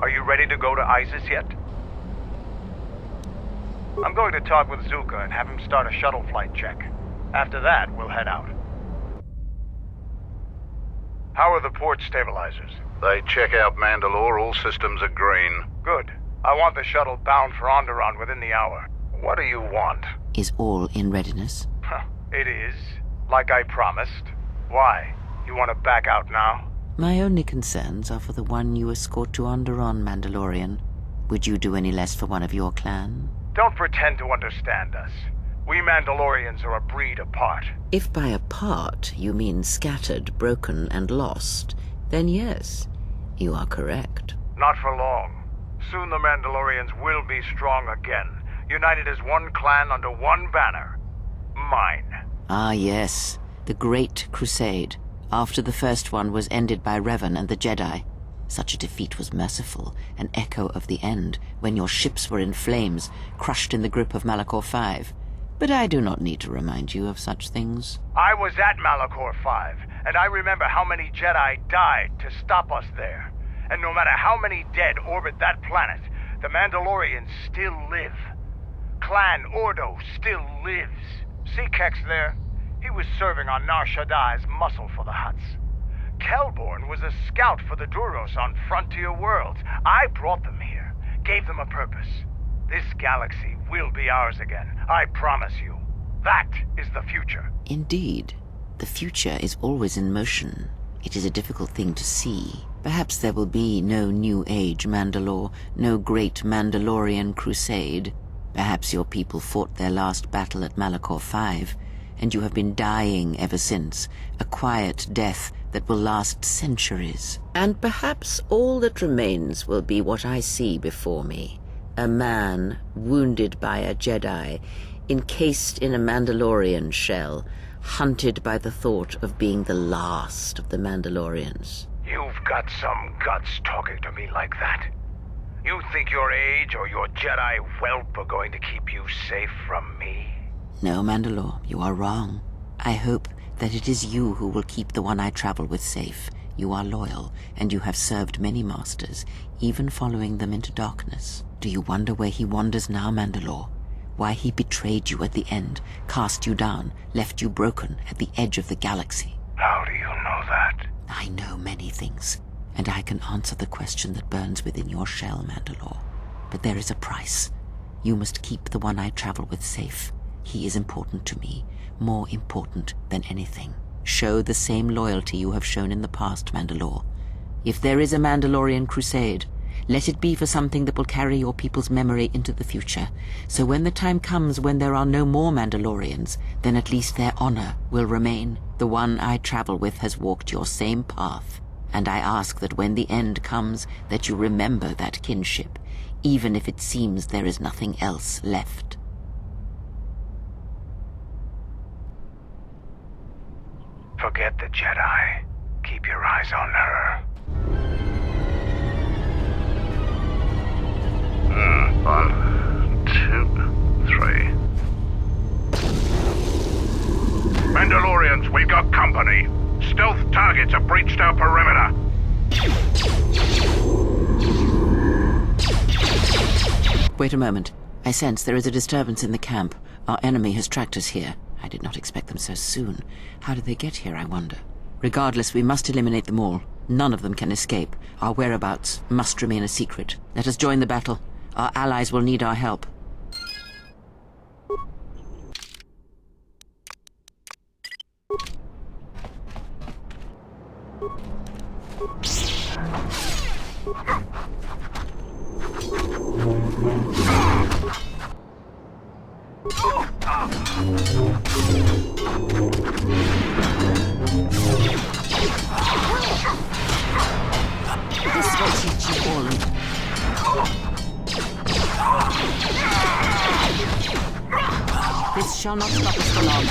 Are you ready to go to ISIS yet? I'm going to talk with Zuka and have him start a shuttle flight check. After that, we'll head out. How are the port stabilizers? They check out Mandalore, all systems are green. Good. I want the shuttle bound for Onderon within the hour. What do you want? Is all in readiness? It is. Like I promised. Why? You want to back out now? My only concerns are for the one you escort to Onderon, Mandalorian. Would you do any less for one of your clan? Don't pretend to understand us. We Mandalorians are a breed apart. If by apart you mean scattered, broken, and lost, then yes, you are correct. Not for long. Soon the Mandalorians will be strong again, united as one clan under one banner. Mine. Ah, yes. The Great Crusade, after the first one was ended by Revan and the Jedi. Such a defeat was merciful, an echo of the end, when your ships were in flames, crushed in the grip of Malachor V. But I do not need to remind you of such things. I was at Malachor V, and I remember how many Jedi died to stop us there. And no matter how many dead orbit that planet, the Mandalorians still live. Clan Ordo still lives. See Kex there? He was serving on Nar Shaddai's muscle for the Hutts. Kelborn was a scout for the Duros on Frontier Worlds. I brought them here, gave them a purpose. This galaxy will be ours again, I promise you. That is the future. Indeed. The future is always in motion. It is a difficult thing to see. Perhaps there will be no New Age Mandalore, no great Mandalorian crusade. Perhaps your people fought their last battle at Malachor V, and you have been dying ever since, a quiet death that will last centuries. And perhaps all that remains will be what I see before me. A man wounded by a Jedi, encased in a Mandalorian shell, hunted by the thought of being the last of the Mandalorians. You've got some guts talking to me like that. You think your age or your Jedi whelp are going to keep you safe from me? No, Mandalore, you are wrong. I hope that it is you who will keep the one I travel with safe. You are loyal, and you have served many masters, even following them into darkness. Do you wonder where he wanders now, Mandalore? Why he betrayed you at the end, cast you down, left you broken at the edge of the galaxy? How do you know that? I know many things, and I can answer the question that burns within your shell, Mandalore. But there is a price. You must keep the one I travel with safe. He is important to me, more important than anything. Show the same loyalty you have shown in the past, Mandalore. If there is a Mandalorian crusade, let it be for something that will carry your people's memory into the future. So when the time comes when there are no more Mandalorians, then at least their honor will remain. The one I travel with has walked your same path, and I ask that when the end comes, that you remember that kinship, even if it seems there is nothing else left. Forget the Jedi. Keep your eyes on her. 1, 2, 3. Mandalorians, we got company. Stealth targets have breached our perimeter. Wait a moment. I sense there is a disturbance in the camp. Our enemy has tracked us here. I did not expect them so soon. How did they get here, I wonder? Regardless, we must eliminate them all. None of them can escape. Our whereabouts must remain a secret. Let us join the battle. Our allies will need our help. This will teach you all. This shall not stop us for long.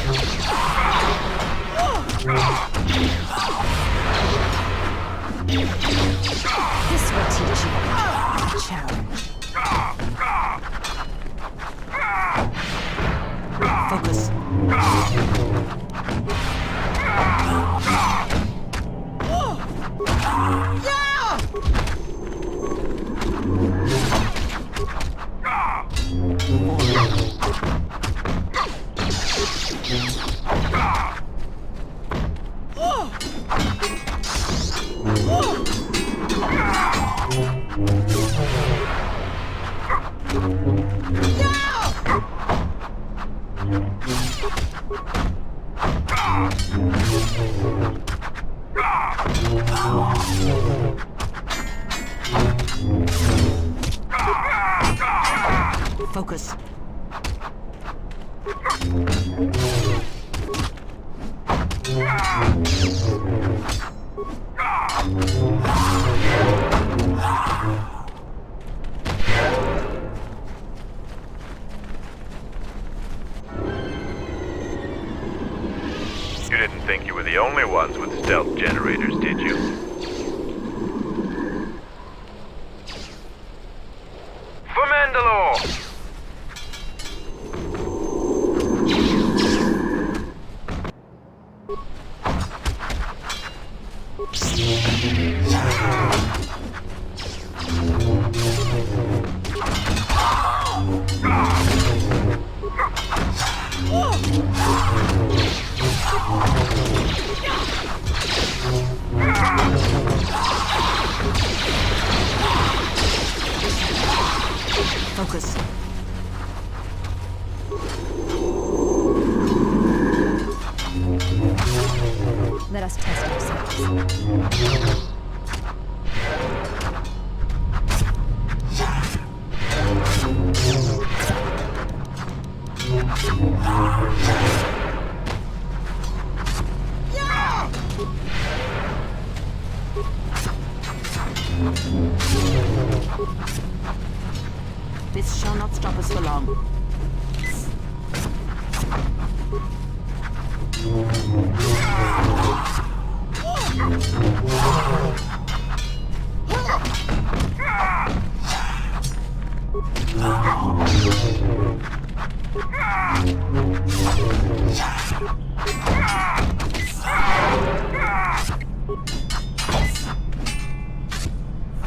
This will teach you. Challenge. Focus. Focus. You didn't think you were the only ones with stealth generators, did you? For Mandalore! Focus. Let us test ourselves. This shall not stop us for long.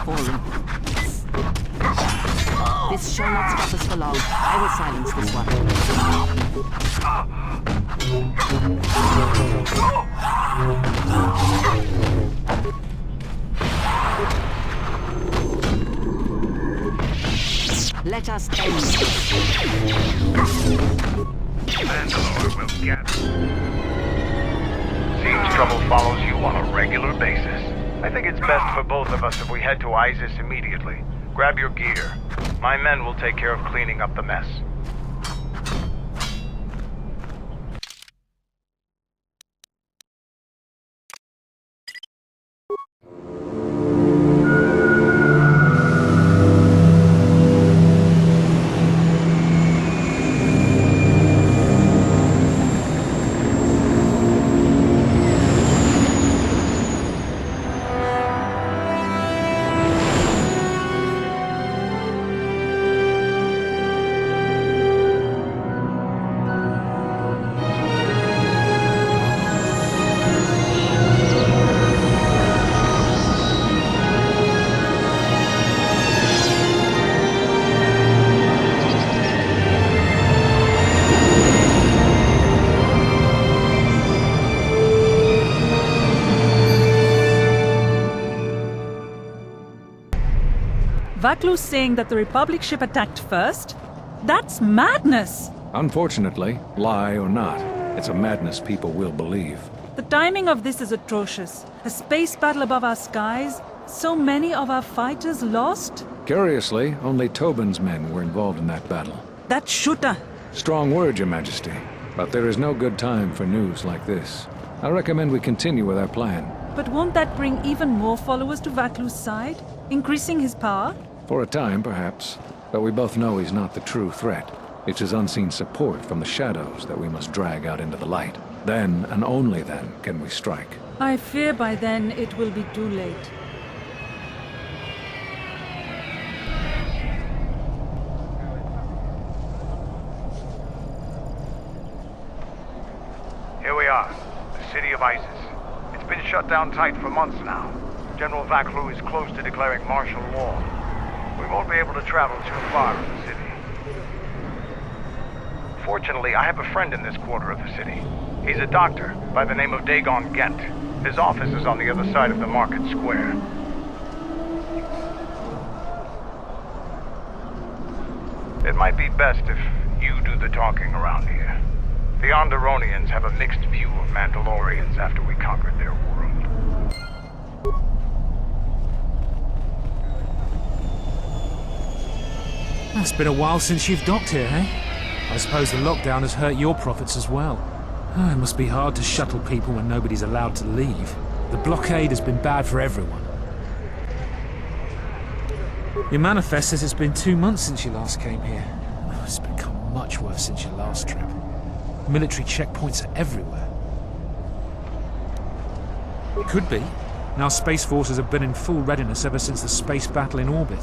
Falling. This shall not stop us for long. I will silence this one. Let us end this. Mandalore will get. Seems trouble follows you on a regular basis. I think it's best for both of us if we head to Isis immediately. Grab your gear. My men will take care of cleaning up the mess. Vaklu's saying that the Republic ship attacked first? That's madness! Unfortunately, lie or not, it's a madness people will believe. The timing of this is atrocious. A space battle above our skies, so many of our fighters lost? Curiously, only Tobin's men were involved in that battle. That shooter! Strong word, Your Majesty, but there is no good time for news like this. I recommend we continue with our plan. But won't that bring even more followers to Vaklu's side? Increasing his power? For a time, perhaps, but we both know he's not the true threat. It's his unseen support from the shadows that we must drag out into the light. Then, and only then, can we strike. I fear by then it will be too late. Here we are, the city of Isis. It's been shut down tight for months now. General Vaklu is close to declaring martial law. We won't be able to travel too far in the city. Fortunately, I have a friend in this quarter of the city. He's a doctor by the name of Dhagon Gent. His office is on the other side of the market square. It might be best if you do the talking around here. The Onderonians have a mixed view of Mandalorians after we conquered their world. It's been a while since you've docked here, eh? I suppose the lockdown has hurt your profits as well. Oh, it must be hard to shuttle people when nobody's allowed to leave. The blockade has been bad for everyone. Your manifest says it's been 2 months since you last came here. Oh, it's become much worse since your last trip. Military checkpoints are everywhere. Could be. Now Space Forces have been in full readiness ever since the space battle in orbit.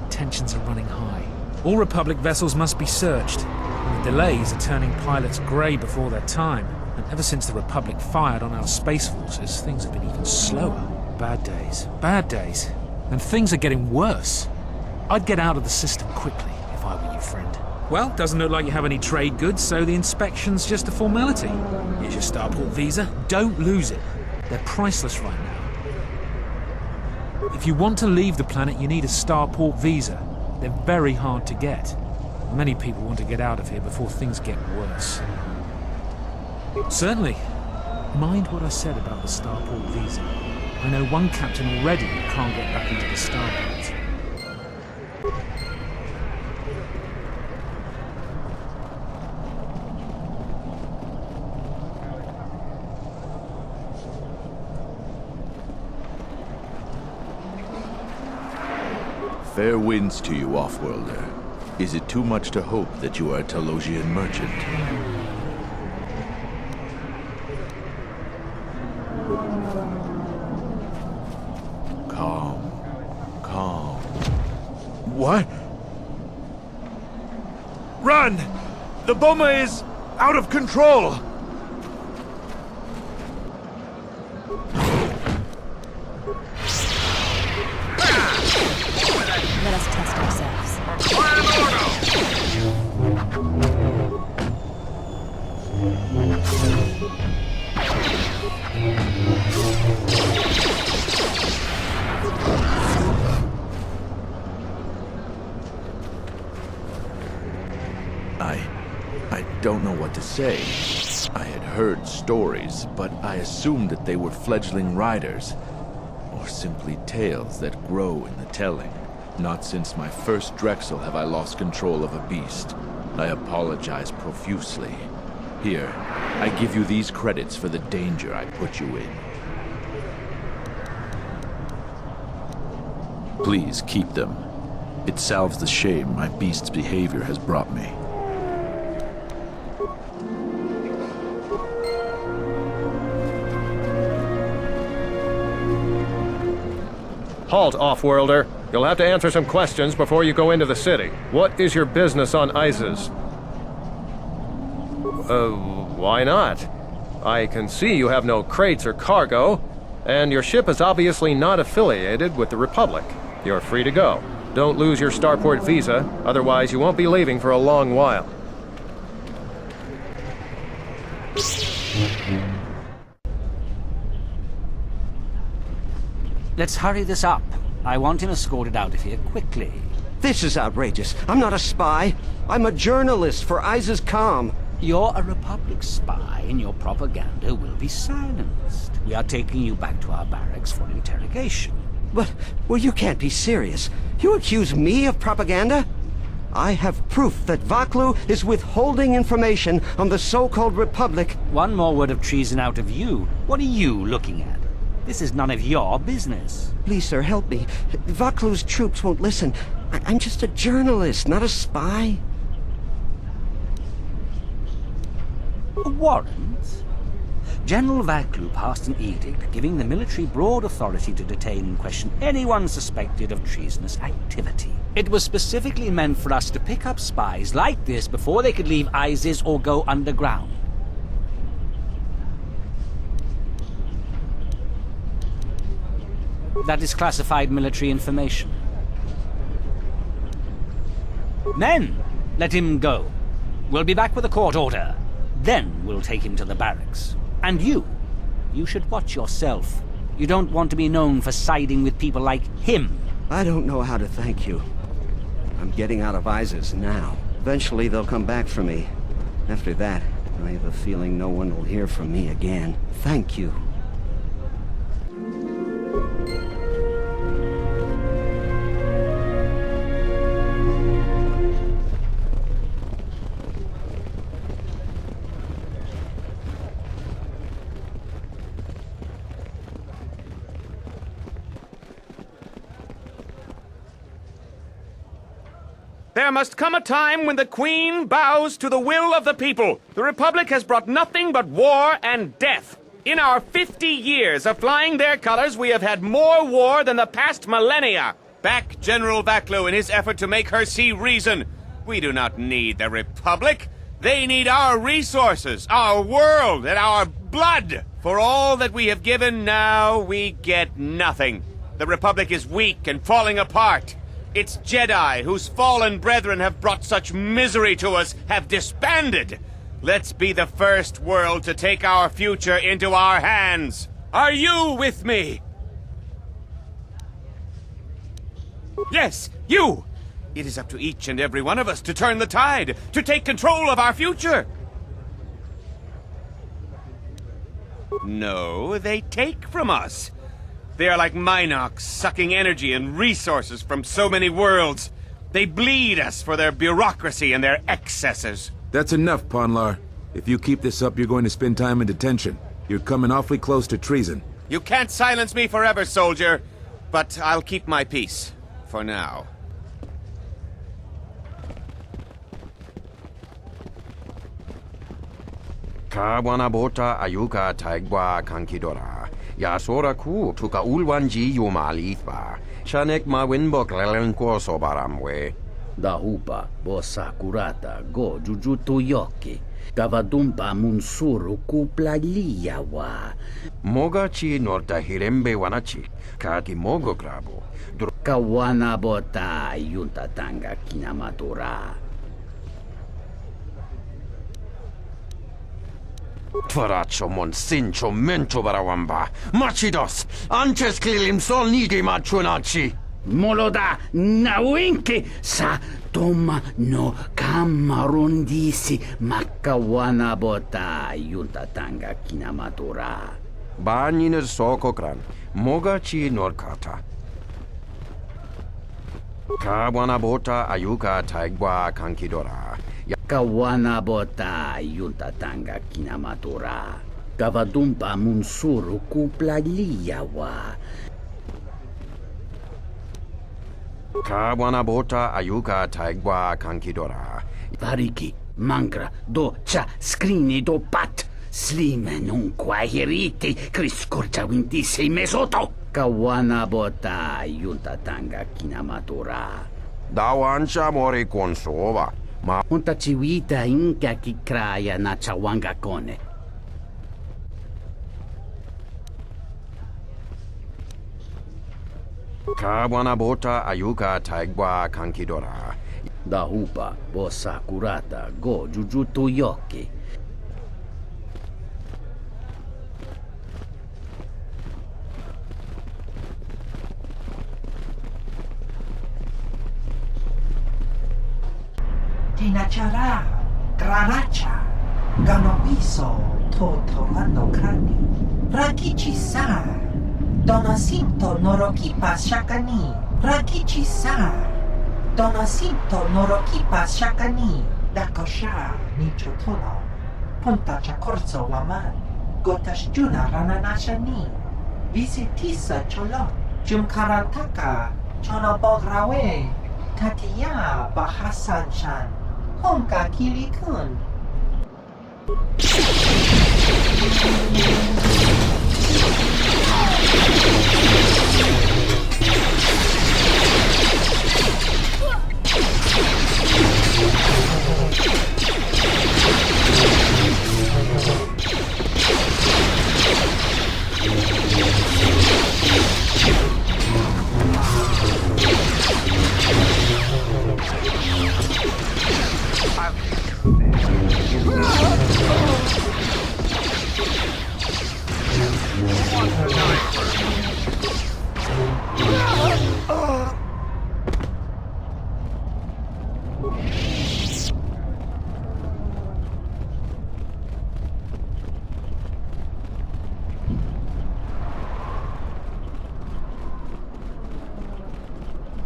Tensions are running high. All Republic vessels must be searched, and the delays are turning pilots grey before their time. And ever since the Republic fired on our Space Forces, things have been even slower. Bad days. Bad days. And things are getting worse. I'd get out of the system quickly, if I were you, friend. Well, doesn't look like you have any trade goods, so the inspection's just a formality. Here's your starport visa. Don't lose it. They're priceless right now. If you want to leave the planet, you need a starport visa. They're very hard to get. Many people want to get out of here before things get worse. Certainly. Mind what I said about the starport visa. I know one captain already who can't get back into the starport. Fair winds to you, Offworlder. Is it too much to hope that you are a Talosian merchant? Calm. Calm. What? Run! The bomber is out of control! Let us test ourselves. I don't know what to say. I had heard stories, but I assumed that they were fledgling riders, or simply tales that grow in the telling. Not since my first Drexel have I lost control of a beast. I apologize profusely. Here, I give you these credits for the danger I put you in. Please keep them. It salves the shame my beast's behavior has brought me. Halt, Offworlder. You'll have to answer some questions before you go into the city. What is your business on Isis? Why not? I can see you have no crates or cargo, and your ship is obviously not affiliated with the Republic. You're free to go. Don't lose your starport visa, otherwise you won't be leaving for a long while. Let's hurry this up. I want him escorted out of here quickly. This is outrageous. I'm not a spy. I'm a journalist for Isis Com. You're a Republic spy, and your propaganda will be silenced. We are taking you back to our barracks for interrogation. But, well, you can't be serious. You accuse me of propaganda? I have proof that Vaklu is withholding information on the so-called Republic. One more word of treason out of you. What are you looking at? This is none of your business. Please, sir, help me. Vaklu's troops won't listen. I'm just a journalist, not a spy. A warrant? General Vaklu passed an edict giving the military broad authority to detain and question anyone suspected of treasonous activity. It was specifically meant for us to pick up spies like this before they could leave Isis or go underground. That is classified military information. Men, let him go. We'll be back with a court order. Then we'll take him to the barracks. And you should watch yourself. You don't want to be known for siding with people like him. I don't know how to thank you. I'm getting out of Isis now. Eventually they'll come back for me. After that, I have a feeling no one will hear from me again. Thank you. There must come a time when the Queen bows to the will of the people. The Republic has brought nothing but war and death. In our 50 years of flying their colors, we have had more war than the past millennia. Back General Vaklu in his effort to make her see reason. We do not need the Republic. They need our resources, our world, and our blood. For all that we have given, now we get nothing. The Republic is weak and falling apart. Its Jedi, whose fallen brethren have brought such misery to us, have disbanded. Let's be the first world to take our future into our hands. Are you with me? Yes, you! It is up to each and every one of us to turn the tide, to take control of our future. No, they take from us. They are like Minox, sucking energy and resources from so many worlds. They bleed us for their bureaucracy and their excesses. That's enough, Ponlar. If you keep this up, you're going to spend time in detention. You're coming awfully close to treason. You can't silence me forever, soldier. But I'll keep my peace. For now. Kawana bota ayuka taigwa kankidora. Yasora ku tuka ulwanji yumalithba. Shanek mawinbok lelenko sobaramwe. Dahupa bosa kurata go jujutu yoki. Kavadumpa munsuru kuplaliyawa. Moga chi norta hirembe wanachi. Kati mogo krabo. Kawana bota yunta tanga kinamatura. Tvaracho monsincho mencho barawamba. Machidos. Antes klilim sol nidi machunachi. Moloda nawinki sa toma no kamarundisi makawana bota yunta tanga kinamatura. Baniner sokokran. Moga chi norkata. Kawana bota ayuka taigwa kankidora. Kawana bota yunta tanga kinamatura. Kavadumpa munsuru kuplaliyawa. Kawana bota ayuka taigwa kankidora. Variki, mangra, do cha skrini do pat. Slime non quahiriti, criscorcia wintisi mesoto. Kawana bota yunta tanga kinamatura. Dawancha mori konsova. Ma unta chiwita inka kikraya na chawanga kone. Kawana bota ayuka taigwa kankidora. Dahupa bosa kurata go jujutu yoki. Tinachara, granacha, ganopiso, totorando crani, rakichi-sa, donasinto norokipa shakani, rakichi-sa, donasinto norokipa shakani, dakosha, nichotono, punta chakorso waman, gotashjuna rananashani, visitisa cholon, jumkarataka, chonobograwe, Tatiya Bahasan-chan, Honka Kili-kun.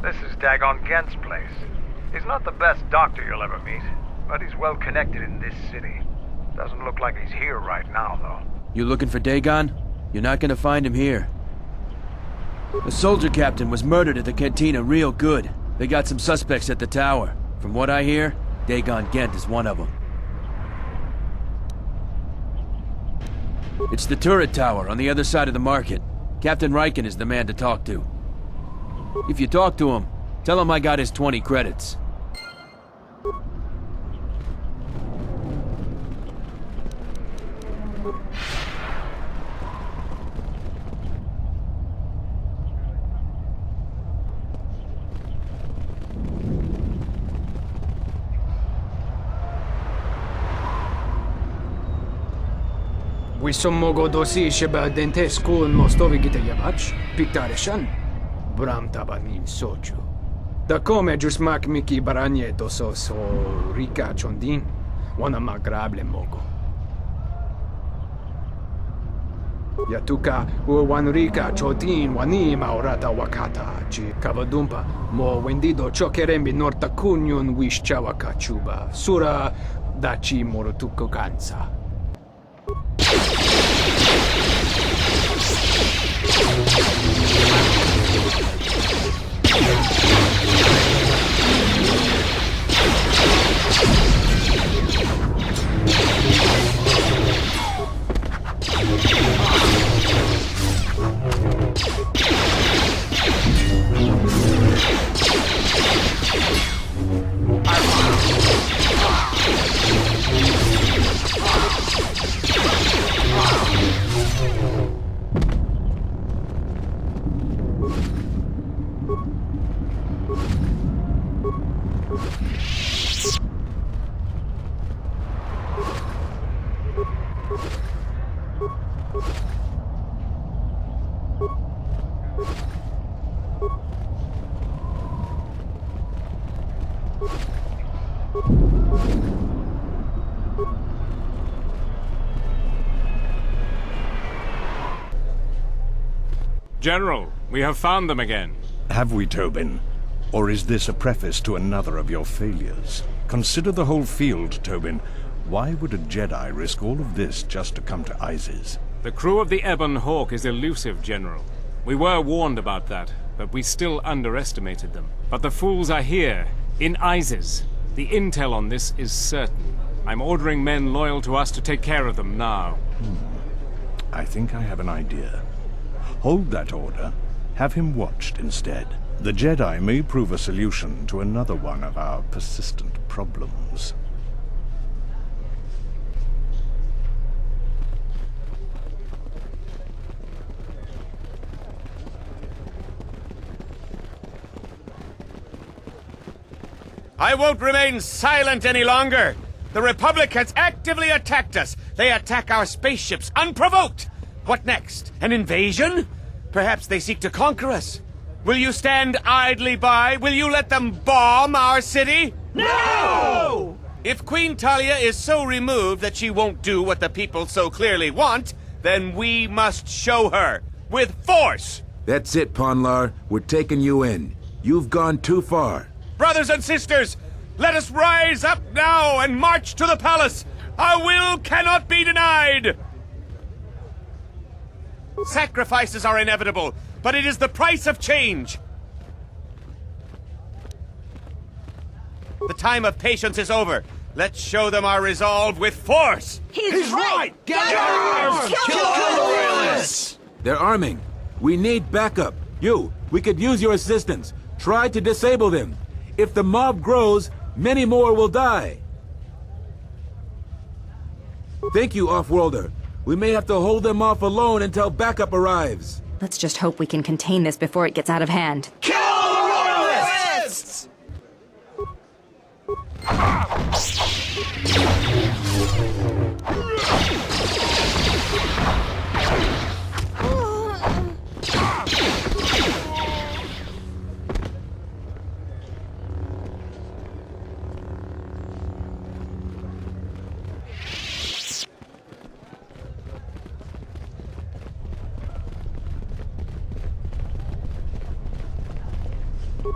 This is Dhagon Gent's place. He's not the best doctor you'll ever meet, but he's well connected in this city. Doesn't look like he's here right now, though. You looking for Dhagon? You're not gonna find him here. The soldier captain was murdered at the cantina real good. They got some suspects at the tower. From what I hear, Dhagon Gent is one of them. It's the turret tower on the other side of the market. Captain Riken is the man to talk to. If you talk to him, tell him I got his 20 credits. Wisommogo dosi sheba dentesku mostovi gita yavach, piktareshan, bram tabanin soju. Da come jusmak miki baranye doso so rika chondin, wana magrable mogo. Yatuka wan rika chodin wani maurata wakata, chi kavadumpa, mo wendido chokerembi norta kunyun wish chawaka chuba, sura dachi morotuko kansa. General, we have found them again. Have we, Tobin? Or is this a preface to another of your failures? Consider the whole field, Tobin. Why would a Jedi risk all of this just to come to Isis? The crew of the Ebon Hawk is elusive, General. We were warned about that, but we still underestimated them. But the fools are here, in Isis. The intel on this is certain. I'm ordering men loyal to us to take care of them now. I think I have an idea. Hold that order. Have him watched instead. The Jedi may prove a solution to another one of our persistent problems. I won't remain silent any longer. The Republic has actively attacked us. They attack our spaceships unprovoked. What next? An invasion? Perhaps they seek to conquer us. Will you stand idly by? Will you let them bomb our city? No! If Queen Talia is so removed that she won't do what the people so clearly want, then we must show her. With force! That's it, Ponlar. We're taking you in. You've gone too far. Brothers and sisters, let us rise up now and march to the palace. Our will cannot be denied. Sacrifices are inevitable, but it is the price of change. The time of patience is over. Let's show them our resolve with force. He's right! Get arms! Kill the Royalists! They're arming. We need backup. We could use your assistance. Try to disable them. If the mob grows, many more will die. Thank you, Off-Worlder. We may have to hold them off alone until backup arrives. Let's just hope we can contain this before it gets out of hand. Kill the Royalists!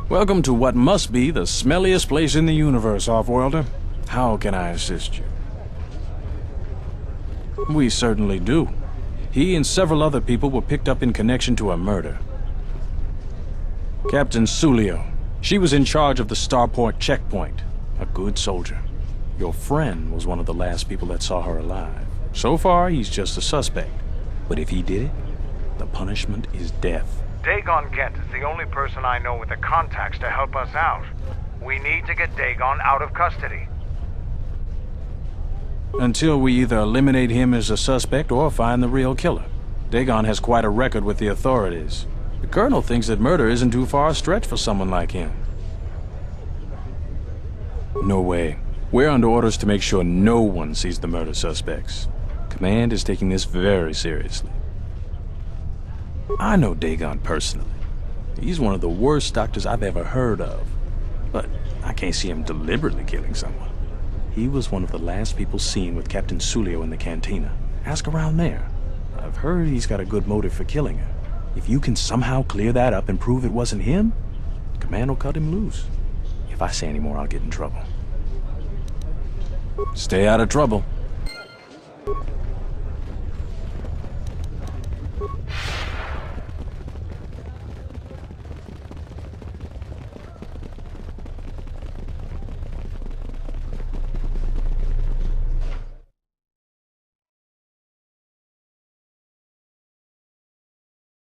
Welcome to what must be the smelliest place in the universe, Off-Worlder. How can I assist you? We certainly do. He and several other people were picked up in connection to a murder. Captain Sulio. She was in charge of the starport checkpoint. A good soldier. Your friend was one of the last people that saw her alive. So far, he's just a suspect. But if he did it, the punishment is death. Dhagon Gent is the only person I know with the contacts to help us out. We need to get Dhagon out of custody. Until we either eliminate him as a suspect or find the real killer. Dhagon has quite a record with the authorities. The Colonel thinks that murder isn't too far a stretch for someone like him. No way. We're under orders to make sure no one sees the murder suspects. Command is taking this very seriously. I know Dhagon personally. He's one of the worst doctors I've ever heard of. But I can't see him deliberately killing someone. He was one of the last people seen with Captain Sulio in the cantina. Ask around there. I've heard he's got a good motive for killing her. If you can somehow clear that up and prove it wasn't him, Command will cut him loose. If I say any more, I'll get in trouble. Stay out of trouble.